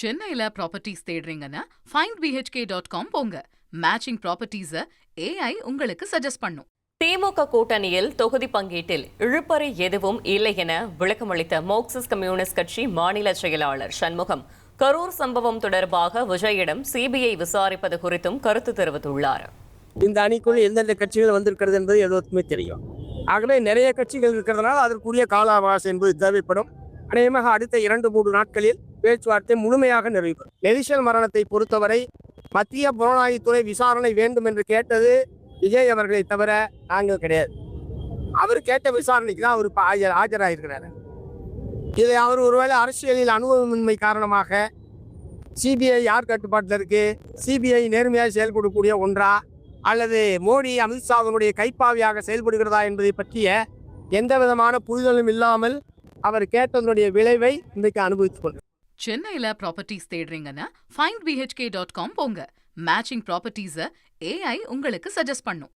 சென்னையில properties தேடுறீங்கன்னா findbhk.com போங்க. Matching ப்ராப்பர்ட்டிஸ AI உங்களுக்கு சஜஸ்ட் பண்ணும். திமுக கூட்டணியில் தொகுதி பங்கீட்டில் இழுபறி எதுவும் இல்லை என விளக்கமளித்த மார்க்சிஸ்ட் கம்யூனிஸ்ட் கட்சி மாநில செயலாளர் சண்முகம் கரூர் சம்பவம் தொடர்பாக விஜயிடம் சிபிஐ விசாரிப்பது குறித்தும் கருத்து தெரிவித்துள்ளார். இந்த அணிக்குள் எந்தெந்த கட்சிகள் வந்திருக்கிறது என்பது எல்லோருக்குமே தெரியும். ஆகவே நிறைய கட்சிகள் இருக்கிறதுனால அதற்குரிய கால அவகாசம் என்பது தேவைப்படும். அநேகமாக அடுத்த 2-3 நாட்களில் பேச்சுவார்த்தை முழுமையாக நிறைவேறும். நெரிசல் மரணத்தை பொறுத்தவரை மத்திய புலனாய்வுத்துறை விசாரணை வேண்டும் என்று கேட்டது விஜய் அவர்களை தவிர நாங்கள் கிடையாது. அவர் கேட்ட விசாரணைக்கு தான் அவர் ஆஜராயிருக்கிறார். இதை அவர் ஒருவேளை அரசியலில் அனுபவமின்மை காரணமாக சிபிஐ யார் கட்டுப்பாட்டில் இருக்கு, சிபிஐ நேர்மையாக செயல்படக்கூடிய ஒன்றா அல்லது மோடி அமித்ஷாவினுடைய கைப்பாவியாக செயல்படுகிறதா என்பதை பற்றிய எந்த விதமான புரிதலும் இல்லாமல் அவர் கேட்டதனுடைய விளைவை இன்றைக்கு அனுபவித்துக் கொண்டார். சென்னையில ப்ராப்பர்ட்டிஸ் தேடுறீங்கன்னா findbhk.com போங்க. மேட்சிங் ப்ராப்பர்ட்டிஸ AI உங்களுக்கு சஜஸ்ட் பண்ணும்.